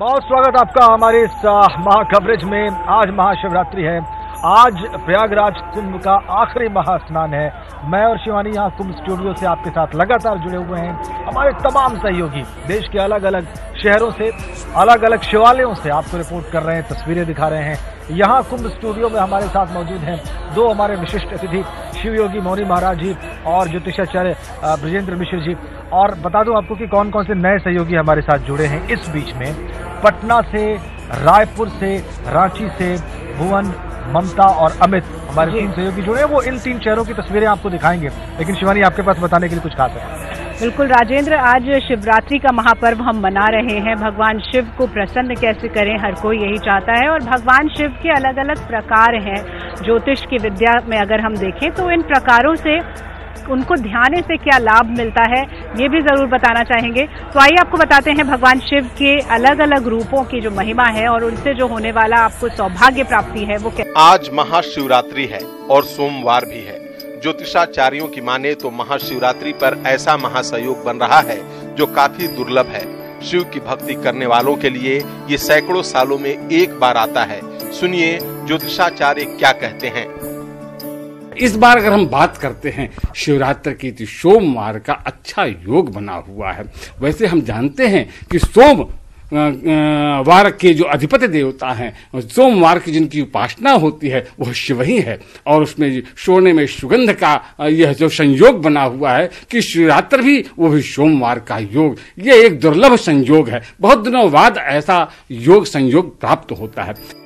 बहुत स्वागत आपका हमारे इस महा कवरेज में। आज महाशिवरात्रि है। आज प्रयागराज कुंभ का आखिरी महास्नान है। मैं और शिवानी यहाँ कुंभ स्टूडियो से आपके साथ लगातार जुड़े हुए हैं। हमारे तमाम सहयोगी देश के अलग अलग शहरों से, अलग अलग शिवालयों से आपको रिपोर्ट कर रहे हैं, तस्वीरें दिखा रहे हैं। यहाँ कुंभ स्टूडियो में हमारे साथ मौजूद हैं दो हमारे विशिष्ट अतिथि, शिवयोगी मौनी महाराज जी और ज्योतिषाचार्य ब्रजेंद्र मिश्र जी। और बता दूं आपको कि कौन कौन से नए सहयोगी हमारे साथ जुड़े हैं इस बीच में। पटना से, रायपुर से, रांची से भुवन, ममता और अमित हमारे तीन सहयोगी जुड़े हैं। वो इन तीन शहरों की तस्वीरें आपको दिखाएंगे, लेकिन शिवानी आपके पास बताने के लिए कुछ खास है? बिल्कुल राजेंद्र, आज शिवरात्रि का महापर्व हम मना रहे हैं। भगवान शिव को प्रसन्न कैसे करें, हर कोई यही चाहता है। और भगवान शिव के अलग अलग प्रकार हैं। ज्योतिष की विद्या में अगर हम देखें तो इन प्रकारों से उनको ध्यान से क्या लाभ मिलता है, ये भी जरूर बताना चाहेंगे। तो आइए आपको बताते हैं भगवान शिव के अलग अलग रूपों की जो महिमा है और उनसे जो होने वाला आपको सौभाग्य प्राप्ति है वो क्या। आज महाशिवरात्रि है और सोमवार भी है। ज्योतिषाचार्यों की माने तो महाशिवरात्रि पर ऐसा महासंयोग बन रहा है जो काफी दुर्लभ है। शिव की भक्ति करने वालों के लिए ये सैकड़ों सालों में एक बार आता है। सुनिए ज्योतिषाचार्य क्या कहते हैं। इस बार अगर हम बात करते हैं शिवरात्रि की, तो सोमवार का अच्छा योग बना हुआ है। वैसे हम जानते हैं कि वार के जो अधिपति देवता हैं, सोमवार की जिनकी उपासना होती है वह शिव ही है। और उसमें सोने में सुगंध का यह जो संयोग बना हुआ है कि शिवरात्रि भी वो भी सोमवार का योग, ये एक दुर्लभ संयोग है। बहुत दिनों बाद ऐसा योग संयोग प्राप्त होता है।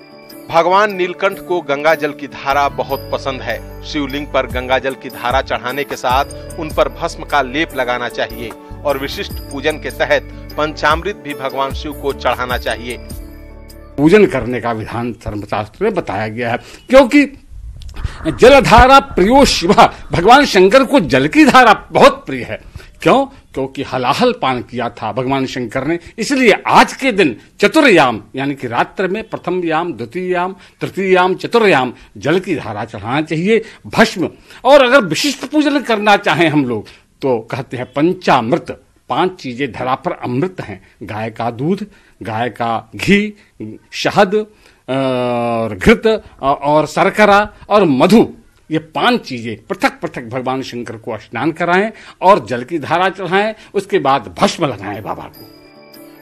भगवान नीलकंठ को गंगा जल की धारा बहुत पसंद है। शिवलिंग पर गंगा जल की धारा चढ़ाने के साथ उन पर भस्म का लेप लगाना चाहिए और विशिष्ट पूजन के तहत पंचामृत भी भगवान शिव को चढ़ाना चाहिए। पूजन करने का विधान धर्मशास्त्र में बताया गया है, क्योंकि जलधारा प्रियो शिव, भगवान शंकर को जल की धारा बहुत प्रिय है। क्यों? क्योंकि हलाहल पान किया था भगवान शंकर ने। इसलिए आज के दिन चतुर्याम यानी कि रात्र में प्रथम याम, द्वितीय याम, तृतीय याम, चतुर्याम जल की धारा चढ़ाना चाहिए, भस्म। और अगर विशिष्ट पूजन करना चाहें हम लोग तो कहते हैं पंचामृत। 5 चीजें धरा पर अमृत हैं। गाय का दूध, गाय का घी, शहद और घृत और शर्करा और मधु, ये 5 चीजें पृथक पृथक भगवान शंकर को स्नान कराएं और जल की धारा चढ़ाएं। उसके बाद भस्म लगाएं बाबा को।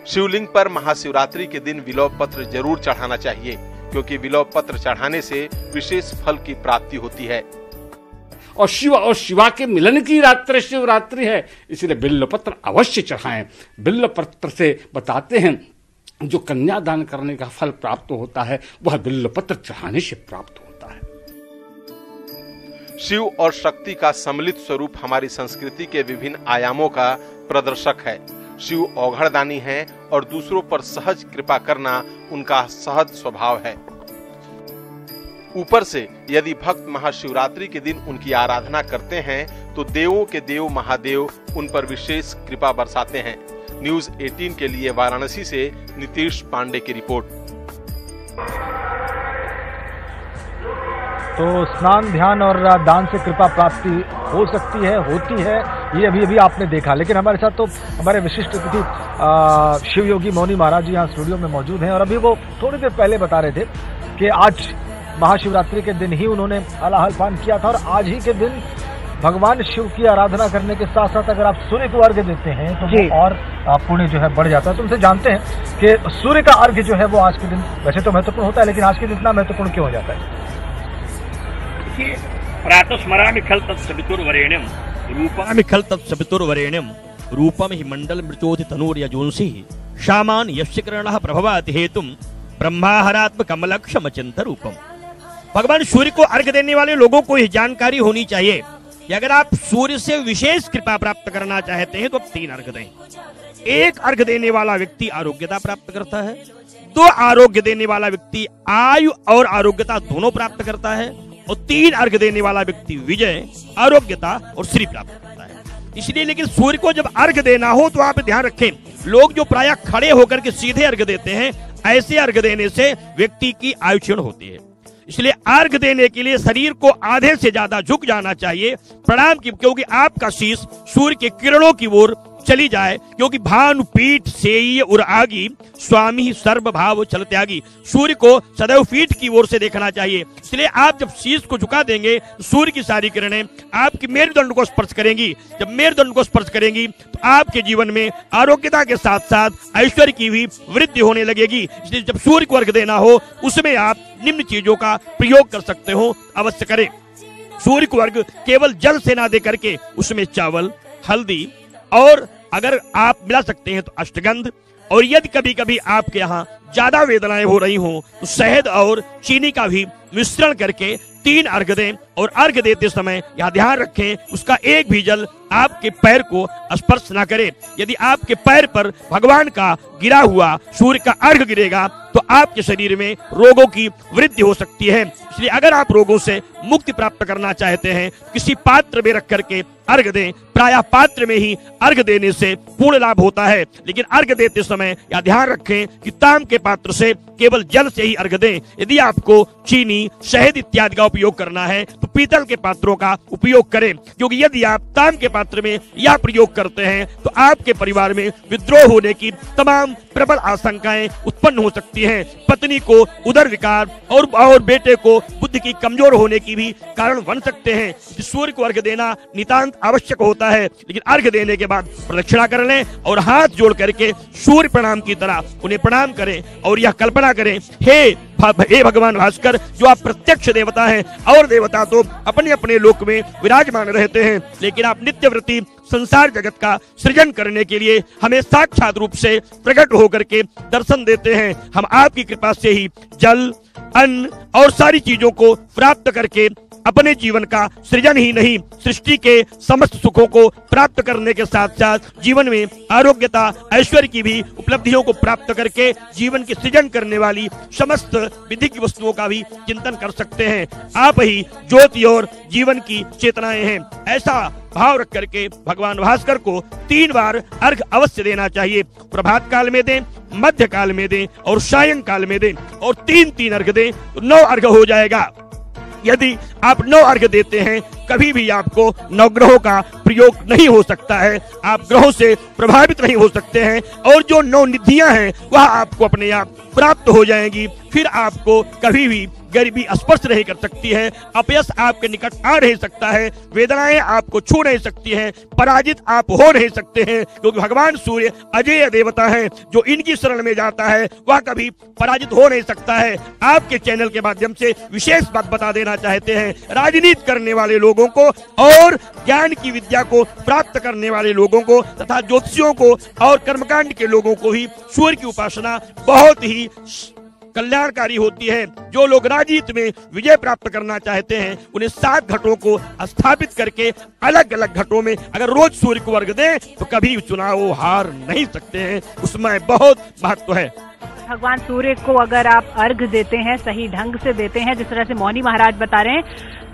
शिवलिंग पर महाशिवरात्रि के दिन विलोप पत्र जरूर चढ़ाना चाहिए, क्योंकि विलोप पत्र चढ़ाने से विशेष फल की प्राप्ति होती है। और शिव और शिवा के मिलन की रात्रि शिवरात्रि है, इसलिए बिल्व पत्र अवश्य चढ़ाएं। बिल्व पत्र से बताते हैं जो कन्यादान करने का फल प्राप्त होता है वह बिल्व पत्र चढ़ाने से प्राप्त होता है। शिव और शक्ति का सम्मिलित स्वरूप हमारी संस्कृति के विभिन्न आयामों का प्रदर्शक है। शिव औघड़दानी हैं और दूसरों पर सहज कृपा करना उनका सहज स्वभाव है। ऊपर से यदि भक्त महाशिवरात्रि के दिन उनकी आराधना करते हैं तो देवों के देव महादेव उन पर विशेष कृपा बरसाते हैं। न्यूज़ 18 के लिए वाराणसी से नीतीश पांडे की रिपोर्ट। तो स्नान, ध्यान और दान से कृपा प्राप्ति हो सकती है, होती है, ये अभी आपने देखा। लेकिन हमारे साथ तो हमारे विशिष्ट अतिथि शिवयोगी मौनी महाराज जी यहाँ स्टूडियो में मौजूद हैं। और अभी वो थोड़ी देर पहले बता रहे थे कि आज महाशिवरात्रि के दिन ही उन्होंने हलाहल पान किया था। और आज ही के दिन भगवान शिव की आराधना करने के साथ साथ अगर आप सूर्य को अर्घ्य देते हैं तो वो और पुण्य जो है बढ़ जाता है। तो उनसे जानते हैं कि सूर्य का अर्घ्य जो है वो आज के दिन वैसे तो महत्वपूर्ण होता है, लेकिन आज के दिन इतना महत्वपूर्ण क्यों हो जाता है? प्रातस्मरामि खल तत्सवितुर्वरेण्यं रूपामि खल तत्सवितुर्वरेण्यं रूपम हि मंडल मृचोति तनूर्यजोंसि शामान यस्य किरणः प्रभवाति हेतुम ब्रह्माहरात्म कमलक्षमचिंत रूपम। भगवान सूर्य को अर्घ्य देने वाले लोगों को यह जानकारी होनी चाहिए कि अगर आप सूर्य से विशेष कृपा प्राप्त करना चाहते हैं तो आप 3 अर्घ्य दें। 1 अर्घ्य देने वाला व्यक्ति आरोग्यता प्राप्त करता है, 2 आरोग्य देने वाला व्यक्ति आयु और आरोग्यता दोनों प्राप्त करता है, और 3 अर्घ्य देने वाला व्यक्ति विजय, आरोग्यता और श्री प्राप्त करता है। इसलिए लेकिन सूर्य को जब अर्घ्य देना हो तो आप ध्यान रखें, लोग जो प्रायः खड़े होकर के सीधे अर्घ्य देते हैं, ऐसे अर्घ्य देने से व्यक्ति की आयु क्षीण होती है। इसलिए अर्घ्य देने के लिए शरीर को आधे से ज्यादा झुक जाना चाहिए प्रणाम की, क्योंकि आपका शीश सूर्य के किरणों की ओर चली जाए, क्योंकि भानु पीठ सेई उर आगी, स्वामी सर्व भाव चल त्यागी। सूर्य को सदैव पीठ की ओर से देखना चाहिए, इसलिए आप जब शीश को झुका देंगे तो सूर्य की सारी किरणें आपकी मेरुदंड को स्पर्श करेंगी। जब मेरुदंड को स्पर्श करेंगी तो आपके जीवन में आरोग्यता के साथ साथ ऐश्वर्य की भी वृद्धि होने लगेगी। इसलिए जब सूर्य को अर्घ देना हो उसमें आप निम्न चीजों का प्रयोग कर सकते हो, अवश्य करें। सूर्य को अर्घ केवल जल से ना दे करके उसमें चावल, हल्दी और अगर आप मिला सकते हैं तो अष्टगंध, और यदि कभी कभी आपके यहाँ ज्यादा वेदनाएं हो रही हो तो शहद और चीनी का भी मिश्रण करके 3 अर्घ दें। और अर्घ देते समय यह ध्यान रखें उसका एक भी जल आपके पैर को स्पर्श ना करे। यदि आपके पैर पर भगवान का गिरा हुआ सूर्य का अर्घ गिरेगा तो आपके शरीर में रोगों की वृद्धि हो सकती है। इसलिए अगर आप रोगों से मुक्ति प्राप्त करना चाहते हैं किसी पात्र में रख करके अर्घ दें। प्रायः पात्र में ही अर्घ देने से पूर्ण लाभ होता है, लेकिन अर्घ देते समय यह ध्यान रखें कि ताम के पात्र से केवल जल से ही अर्घ दें। यदि आपको चीनी, शहद इत्यादि का उपयोग करना है तो पीतल के पात्रों का उपयोग करें, क्योंकि यदि आप ताम के पात्र में यह प्रयोग करते हैं तो आपके परिवार में विद्रोह होने की तमाम प्रबल आशंकाएं उत्पन्न हो सकती हैं। पत्नी को उदर विकार और बेटे को बुद्धि की कमजोर होने की भी कारण बन सकते हैं। सूर्य को अर्घ देना नितांत आवश्यक होता है, लेकिन अर्घ देने के बाद प्रदक्षिणा कर लें और हाथ जोड़ करके सूर्य प्रणाम की तरह उन्हें प्रणाम करें और यह कल्पना करें, हे भगवान भास्कर, जो आप प्रत्यक्ष देवता हैं, और देवता तो अपने अपने लोक में विराजमान रहते हैं, लेकिन आप नित्यव्रती संसार जगत का सृजन करने के लिए हमें साक्षात रूप से प्रकट होकर के दर्शन देते हैं। हम आपकी कृपा से ही जल, अन्न और सारी चीजों को प्राप्त करके अपने जीवन का सृजन ही नहीं, सृष्टि के समस्त सुखों को प्राप्त करने के साथ साथ जीवन में आरोग्यता, ऐश्वर्य की भी उपलब्धियों को प्राप्त करके जीवन के सृजन करने वाली समस्त विधि की वस्तुओं का भी चिंतन कर सकते हैं। आप ही ज्योति और जीवन की चेतनाएं हैं। ऐसा भाव रख करके भगवान भास्कर को 3 बार अर्घ अवश्य देना चाहिए। प्रभात काल में दें, मध्य काल में दें और सायं काल में दें, और 3-3 अर्घ दें तो 9 अर्घ हो जाएगा। यदि आप 9 अर्घ देते हैं, कभी भी आपको नवग्रहों का प्रयोग नहीं हो सकता है, आप ग्रहों से प्रभावित नहीं हो सकते हैं, और जो 9 निधियां हैं वह आपको अपने आप प्राप्त हो जाएंगी। फिर आपको कभी भी गरीबी स्पर्श नहीं कर सकती है, अपयश आपके निकट आ नहीं सकता है, वेदनाएं आपको छू नहीं सकती हैं, पराजित आप हो नहीं सकते हैं, क्योंकि भगवान सूर्य अजेय देवता हैं। जो इनकी शरण में जाता है वह कभी पराजित हो नहीं सकता है। आपके चैनल के माध्यम से विशेष बात बता देना चाहते हैं, राजनीति करने वाले लोगों को और ज्ञान की विद्या को प्राप्त करने वाले लोगों को तथा ज्योतिषियों को और कर्मकांड के लोगों को भी सूर्य की उपासना बहुत ही कल्याणकारी होती है। जो लोग राजनीति में विजय प्राप्त करना चाहते हैं उन्हें 7 घटों को स्थापित करके अलग अलग घटों में अगर रोज सूर्य को अर्घ दें तो कभी चुनाव हार नहीं सकते हैं, उसमें बहुत महत्व है। भगवान सूर्य को अगर आप अर्घ देते हैं, सही ढंग से देते हैं, जिस तरह से मोहनी महाराज बता रहे हैं,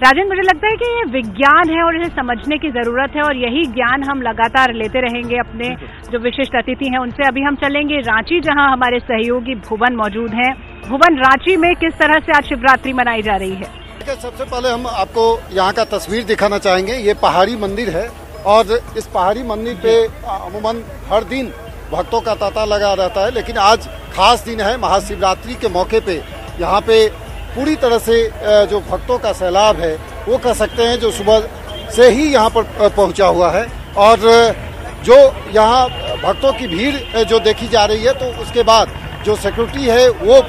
राजेंद्र, मुझे लगता है कि ये विज्ञान है और इसे समझने की जरूरत है, और यही ज्ञान हम लगातार लेते रहेंगे अपने जो विशिष्ट अतिथि हैं उनसे। अभी हम चलेंगे रांची, जहां हमारे सहयोगी भुवन मौजूद हैं। भुवन, रांची में किस तरह से आज शिवरात्रि मनाई जा रही है? सबसे पहले हम आपको यहाँ का तस्वीर दिखाना चाहेंगे। ये पहाड़ी मंदिर है और इस पहाड़ी मंदिर पे अमूमन हर दिन भक्तों का तांता लगा रहता है, लेकिन आज खास दिन है। महाशिवरात्रि के मौके पे यहाँ पे पूरी तरह से जो भक्तों का सैलाब है वो कह सकते हैं जो सुबह से ही यहाँ पर पहुँचा हुआ है, और जो यहाँ भक्तों की भीड़ जो देखी जा रही है, तो उसके बाद जो सिक्योरिटी है वो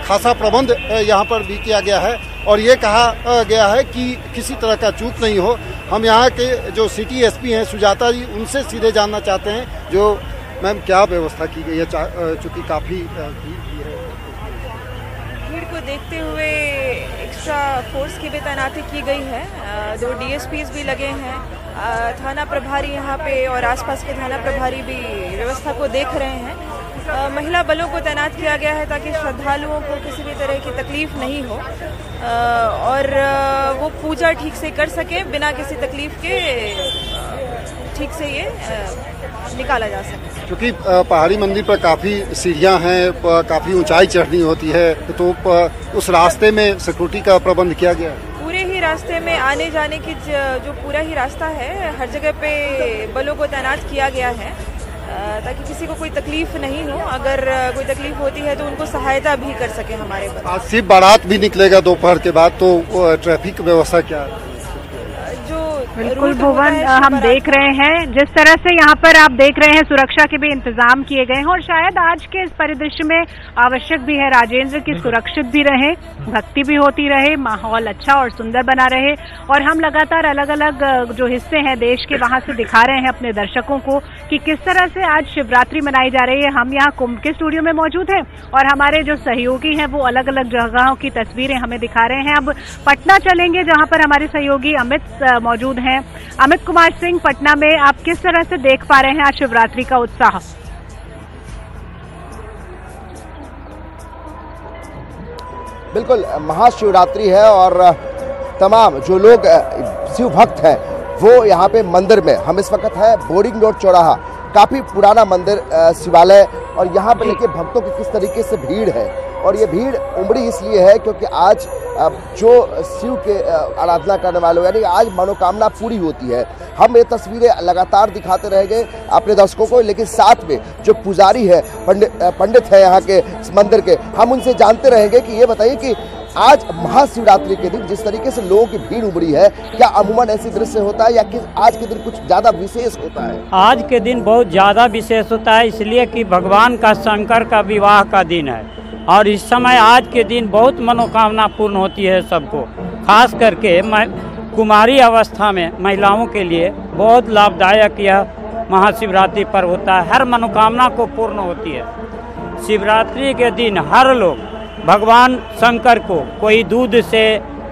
खासा प्रबंध यहाँ पर भी किया गया है, और ये कहा गया है कि किसी तरह का चूक नहीं हो। हम यहाँ के जो सिटी एसपी हैं सुजाता जी, उनसे सीधे जानना चाहते हैं, जो मैम क्या व्यवस्था की गई है, चूँकि काफ़ी भीड़ को देखते हुए एक्स्ट्रा फोर्स की भी तैनाती की गई है। 2 डीएसपीज भी लगे हैं, थाना प्रभारी यहाँ पे और आसपास के थाना प्रभारी भी व्यवस्था को देख रहे हैं। महिला बलों को तैनात किया गया है ताकि श्रद्धालुओं को किसी भी तरह की तकलीफ नहीं हो और वो पूजा ठीक से कर सके, बिना किसी तकलीफ के ठीक से ये निकाला जा सके। क्योंकि पहाड़ी मंदिर पर काफ़ी सीढ़ियां हैं, काफ़ी ऊंचाई चढ़नी होती है, तो उस रास्ते में सिक्योरिटी का प्रबंध किया गया है। पूरे ही रास्ते में आने जाने की जो पूरा ही रास्ता है, हर जगह पे बलों को तैनात किया गया है ताकि किसी को कोई तकलीफ नहीं हो। अगर कोई तकलीफ होती है तो उनको सहायता भी कर सके हमारे बल। आज शिव बारात भी निकलेगा दोपहर के बाद, तो ट्रैफिक व्यवस्था क्या है? बिल्कुल भुवन, हम देख रहे हैं जिस तरह से यहाँ पर आप देख रहे हैं सुरक्षा के भी इंतजाम किए गए हैं और शायद आज के इस परिदृश्य में आवश्यक भी है राजेंद्र की सुरक्षित भी रहे, भक्ति भी होती रहे, माहौल अच्छा और सुंदर बना रहे। और हम लगातार अलग अलग जो हिस्से हैं देश के वहां से दिखा रहे हैं अपने दर्शकों को कि किस तरह से आज शिवरात्रि मनाई जा रही है। हम यहाँ कुंभ के स्टूडियो में मौजूद हैं और हमारे जो सहयोगी हैं वो अलग अलग जगहों की तस्वीरें हमें दिखा रहे हैं। अब पटना चलेंगे जहाँ पर हमारे सहयोगी अमित मौजूद हैं। अमित कुमार सिंह, पटना में आप किस तरह से देख पा रहे हैं आज शिवरात्रि का उत्साह? बिल्कुल महाशिवरात्रि है और तमाम जो लोग शिव भक्त हैं वो यहाँ पे मंदिर में, हम इस वक्त है बोर्डिंग रोड चौराहा, काफी पुराना मंदिर शिवालय, और यहाँ पे देखिए भक्तों की किस तरीके से भीड़ है। और ये भीड़ उमड़ी इसलिए है क्योंकि आज जो शिव के आराधना करने वाले यानी आज मनोकामना पूरी होती है। हम ये तस्वीरें लगातार दिखाते रहेंगे अपने दर्शकों को, लेकिन साथ में जो पुजारी है, पंडित है यहाँ के मंदिर के, हम उनसे जानते रहेंगे कि ये बताइए कि आज महाशिवरात्रि के दिन जिस तरीके से लोगों की भीड़ उमड़ी है, क्या अमूमन ऐसी दृश्य होता है या कि आज के दिन कुछ ज्यादा विशेष होता है? आज के दिन बहुत ज्यादा विशेष होता है इसलिए कि भगवान का शंकर का विवाह का दिन है और इस समय आज के दिन बहुत मनोकामना पूर्ण होती है सबको, खास करके कुमारी अवस्था में महिलाओं के लिए बहुत लाभदायक यह महाशिवरात्रि पर्व होता है। हर मनोकामना को पूर्ण होती है। शिवरात्रि के दिन हर लोग भगवान शंकर को कोई दूध से,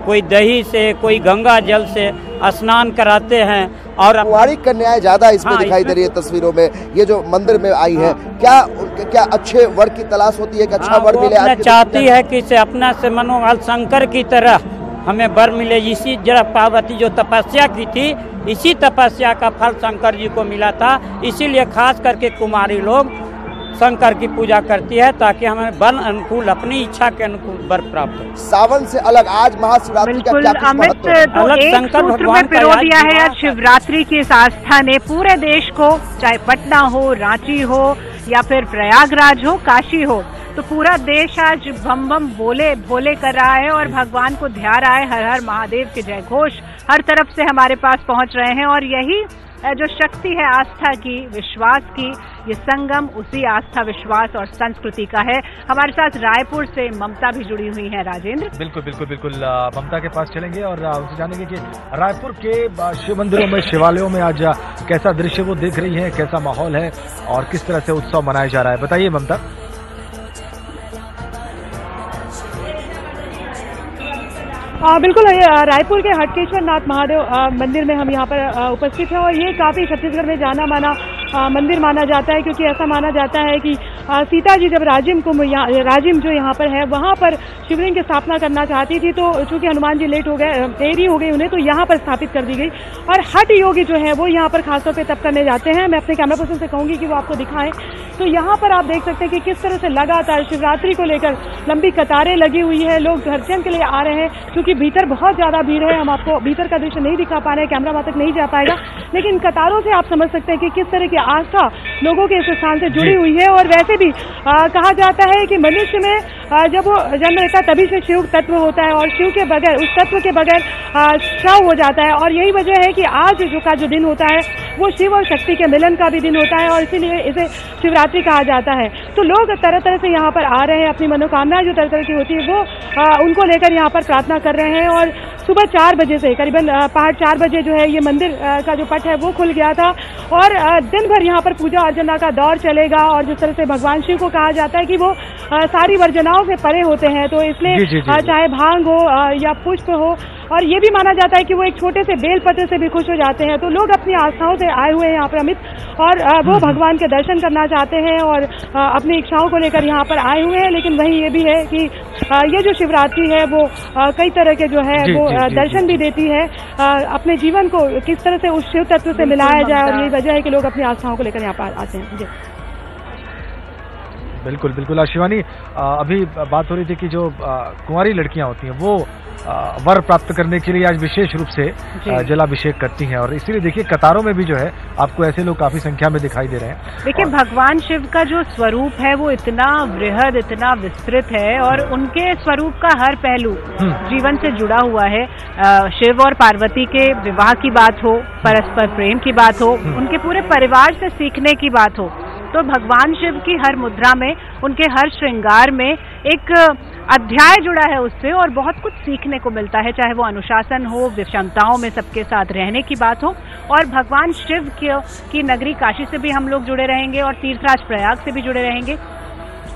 कोई दही से, कोई गंगा जल से स्नान कराते हैं। और कुंवारी कन्याएं ज्यादा इसमें दिखाई दे रही है तस्वीरों में, ये जो मंदिर में आई है। क्या अच्छे वर की तलाश होती है कि अच्छा वर मिले? आज चाहती है कि इसे अपना से मनोवाल शंकर की तरह हमें वर मिले। इसी जरा पार्वती जो तपस्या की थी, इसी तपस्या का फल शंकर जी को मिला था। इसीलिए खास करके कुमारी लोग शंकर की पूजा करती है ताकि हमें वन अनुकूल, अपनी इच्छा के अनुकूल वर प्राप्त हो। सावन से अलग आज महाशिवरात्रि का क्या कुछ महत्व है? अलग शंकर भगवान का पिरो दिया है आज शिवरात्रि की इस आस्था ने पूरे देश को, चाहे पटना हो, रांची हो या फिर प्रयागराज हो, काशी हो, तो पूरा देश आज बम बम बोले भोले कर रहा है और भगवान को ध्या रहा है। हर हर महादेव के जय घोष हर तरफ से हमारे पास पहुंच रहे हैं और यही जो शक्ति है आस्था की, विश्वास की, ये संगम उसी आस्था, विश्वास और संस्कृति का है। हमारे साथ रायपुर से ममता भी जुड़ी हुई है। राजेंद्र, बिल्कुल बिल्कुल बिल्कुल ममता के पास चलेंगे और उनसे जानेंगे कि रायपुर के शिव मंदिरों में, शिवालयों में आज कैसा दृश्य वो देख रही है, कैसा माहौल है और किस तरह से उत्सव मनाया जा रहा है। बताइए ममता। बिल्कुल, रायपुर के हटकेश्वर नाथ महादेव मंदिर में हम यहाँ पर उपस्थित हैं और ये काफी छत्तीसगढ़ में जाना माना मंदिर माना जाता है, क्योंकि ऐसा माना जाता है कि सीता जी जब राजिम जो यहाँ पर है वहाँ पर शिवलिंग की स्थापना करना चाहती थी, तो चूंकि हनुमान जी लेट हो गए, देरी हो गई उन्हें, तो यहाँ पर स्थापित कर दी गई। और हठ योगी जो है वो यहाँ पर खासतौर पे तप करने जाते हैं। मैं अपने कैमरा पर्सन से कहूंगी कि वो आपको दिखाएं। तो यहाँ पर आप देख सकते हैं कि किस तरह से लगातार शिवरात्रि को लेकर लंबी कतारें लगी हुई है। लोग दर्शन के लिए आ रहे हैं, क्योंकि भीतर बहुत ज्यादा भीड़ है। हम आपको भीतर का दृश्य नहीं दिखा पा रहे हैं, कैमरा वहां तक नहीं जा पाएगा, लेकिन कतारों से आप समझ सकते हैं कि किस तरह की आस्था लोगों के इस स्थान से जुड़ी हुई है। और वैसे भी कहा जाता है कि मनुष्य में जब वो जन्म लेता है तभी से शिव तत्व होता है और शिव के बगैर, उस तत्व के बगैर शव हो जाता है। और यही वजह है कि आज जो दिन होता है वो शिव और शक्ति के मिलन का भी दिन होता है और इसीलिए इसे शिवरात्रि कहा जाता है। तो लोग तरह तरह से यहाँ पर आ रहे हैं, अपनी मनोकामनाएं जो तरह तरह की होती है वो उनको लेकर यहाँ पर प्रार्थना कर रहे हैं। और सुबह 4 बजे से करीबन पहाड़ 4 बजे जो है ये मंदिर का जो पट है वो खुल गया था और दिन भर यहाँ पर पूजा अर्चना का दौर चलेगा। और जिस तरह से भगवान शिव को कहा जाता है कि वो सारी वर्जनाओं से परे होते हैं, तो इसलिए चाहे भांग हो या पुष्प हो, और ये भी माना जाता है कि वो एक छोटे से बेलपत्र से भी खुश हो जाते हैं। तो लोग अपनी आस्थाओं से आए हुए हैं यहाँ पर अमित, और वो भगवान के दर्शन करना चाहते हैं और अपनी इच्छाओं को लेकर यहाँ पर आए हुए हैं। लेकिन वहीं ये भी है कि ये जो शिवरात्रि है वो कई तरह के जो है वो दर्शन भी देती है, अपने जीवन को किस तरह से उस शिव तत्व से मिलाया जाए, और यही वजह है कि लोग अपनी आस्थाओं को लेकर यहाँ पर आते हैं। बिल्कुल बिल्कुल। शिवानी, अभी बात हो रही थी कि जो कुंवारी लड़कियां होती हैं वो वर प्राप्त करने के लिए आज विशेष रूप से जलाभिषेक करती हैं, और इसीलिए देखिए कतारों में भी जो है आपको ऐसे लोग काफी संख्या में दिखाई दे रहे हैं। देखिए भगवान शिव का जो स्वरूप है वो इतना बृहद, इतना विस्तृत है, और उनके स्वरूप का हर पहलू जीवन से जुड़ा हुआ है। शिव और पार्वती के विवाह की बात हो, परस्पर प्रेम की बात हो, उनके पूरे परिवार से सीखने की बात हो, तो भगवान शिव की हर मुद्रा में, उनके हर श्रृंगार में एक अध्याय जुड़ा है उससे, और बहुत कुछ सीखने को मिलता है, चाहे वो अनुशासन हो, विषमताओं में सबके साथ रहने की बात हो। और भगवान शिव की नगरी काशी से भी हम लोग जुड़े रहेंगे और तीर्थराज प्रयाग से भी जुड़े रहेंगे।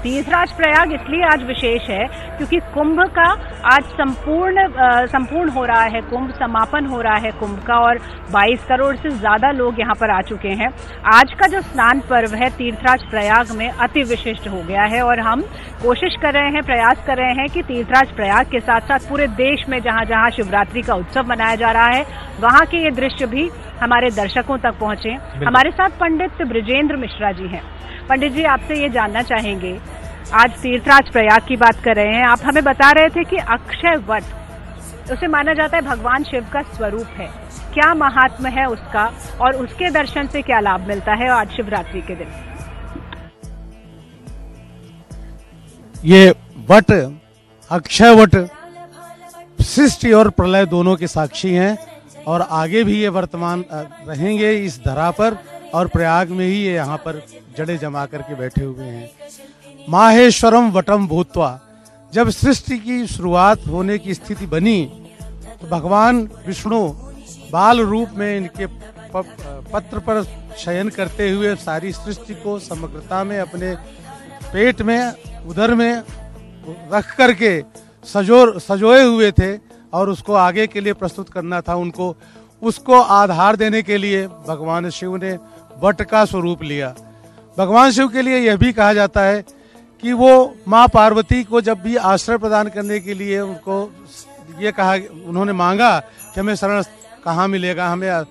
तीर्थराज प्रयाग इसलिए आज विशेष है क्योंकि कुंभ का आज संपूर्ण हो रहा है, कुंभ समापन हो रहा है कुंभ का, और 22 करोड़ से ज्यादा लोग यहाँ पर आ चुके हैं। आज का जो स्नान पर्व है तीर्थराज प्रयाग में अति विशिष्ट हो गया है, और हम कोशिश कर रहे हैं, प्रयास कर रहे हैं कि तीर्थराज प्रयाग के साथ साथ पूरे देश में जहाँ जहाँ शिवरात्रि का उत्सव मनाया जा रहा है वहाँ के ये दृश्य भी हमारे दर्शकों तक पहुंचे। हमारे साथ पंडित ब्रिजेंद्र मिश्रा जी हैं। पंडित जी, आपसे ये जानना चाहेंगे, आज तीर्थराज प्रयाग की बात कर रहे हैं, आप हमें बता रहे थे कि अक्षय वट उसे माना जाता है भगवान शिव का स्वरूप है, क्या महात्म्य है उसका, और उसके दर्शन से क्या लाभ मिलता है आज शिवरात्रि के दिन? ये वट, अक्षय वट, सृष्टि और प्रलय दोनों के साक्षी हैं, और आगे भी ये वर्तमान रहेंगे इस धरा पर, और प्रयाग में ही ये यहाँ पर जड़े जमा करके बैठे हुए हैं। माहेश्वरम वटम भूत्वा, जब सृष्टि की शुरुआत होने की स्थिति बनी तो भगवान विष्णु बाल रूप में इनके पत्र पर शयन करते हुए सारी सृष्टि को समग्रता में अपने पेट में, उदर में रख करके सजोए हुए थे, और उसको आगे के लिए प्रस्तुत करना था उनको। उसको आधार देने के लिए भगवान शिव ने वट का स्वरूप लिया। भगवान शिव के लिए यह भी कहा जाता है कि वो माँ पार्वती को जब भी आश्रय प्रदान करने के लिए उनको ये कहा, उन्होंने मांगा कि हमें शरण कहाँ मिलेगा, हमें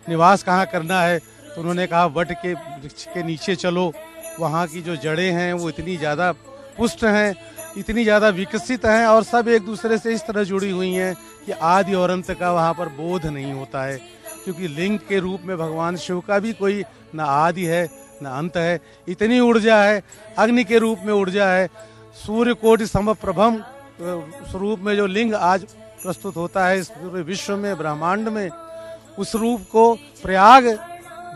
निवास कहाँ करना है, तो उन्होंने कहा वट के वृक्ष के नीचे चलो, वहाँ की जो जड़ें हैं वो इतनी ज़्यादा पुष्ट हैं, इतनी ज़्यादा विकसित हैं, और सब एक दूसरे से इस तरह जुड़ी हुई हैं कि आदि और अंत का वहाँ पर बोध नहीं होता है, क्योंकि लिंग के रूप में भगवान शिव का भी कोई न आदि है न अंत है। इतनी ऊर्जा है, अग्नि के रूप में ऊर्जा है, सूर्य कोटि समप्रभम स्वरूप में जो लिंग आज प्रस्तुत होता है इस पूरे विश्व में, ब्रह्मांड में, उस रूप को प्रयाग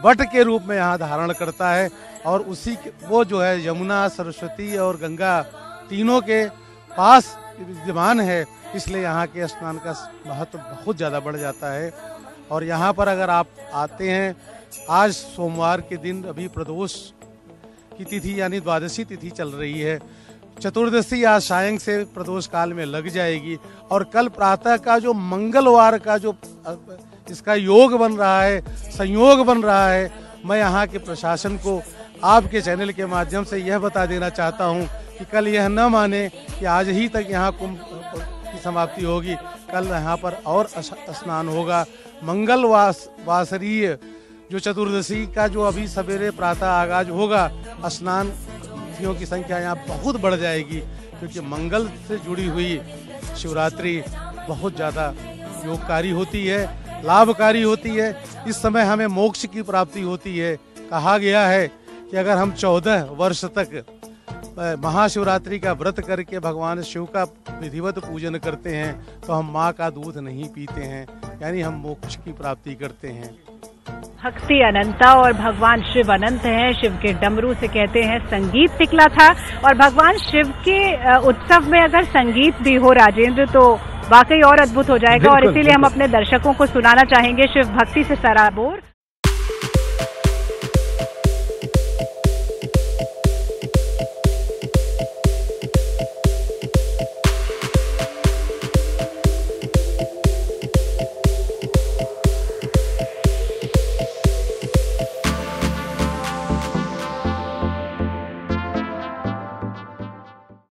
वट के रूप में यहाँ धारण करता है, और उसी वो जो है यमुना, सरस्वती और गंगा तीनों के पास विद्यमान है, इसलिए यहाँ के स्नान का महत्व बहुत ज़्यादा बढ़ जाता है। और यहाँ पर अगर आप आते हैं, आज सोमवार के दिन अभी प्रदोष की तिथि यानी द्वादशी तिथि चल रही है, चतुर्दशी आज सायं से प्रदोष काल में लग जाएगी, और कल प्रातः का जो मंगलवार का जो इसका योग बन रहा है, संयोग बन रहा है, मैं यहाँ के प्रशासन को आपके चैनल के माध्यम से यह बता देना चाहता हूँ कि कल यह न माने कि आज ही तक यहाँ कुंभ की समाप्ति होगी, कल यहाँ पर और स्नान होगा। मंगलवासरीय जो चतुर्दशी का जो अभी सवेरे प्रातः आगाज होगा, स्नान तिथियों की संख्या यहाँ बहुत बढ़ जाएगी, क्योंकि मंगल से जुड़ी हुई शिवरात्रि बहुत ज़्यादा योगकारी होती है, लाभकारी होती है। इस समय हमें मोक्ष की प्राप्ति होती है। कहा गया है कि अगर हम 14 वर्ष तक महाशिवरात्रि का व्रत करके भगवान शिव का विधिवत पूजन करते हैं तो हम माँ का दूध नहीं पीते हैं, यानी हम मोक्ष की प्राप्ति करते हैं। भक्ति अनंता और भगवान शिव अनंत हैं। शिव के डमरू से कहते हैं संगीत निकला था, और भगवान शिव के उत्सव में अगर संगीत भी हो राजेंद्र तो वाकई और अद्भुत हो जाएगा, और इसीलिए हम अपने दर्शकों को सुनाना चाहेंगे शिव भक्ति से सराबोर।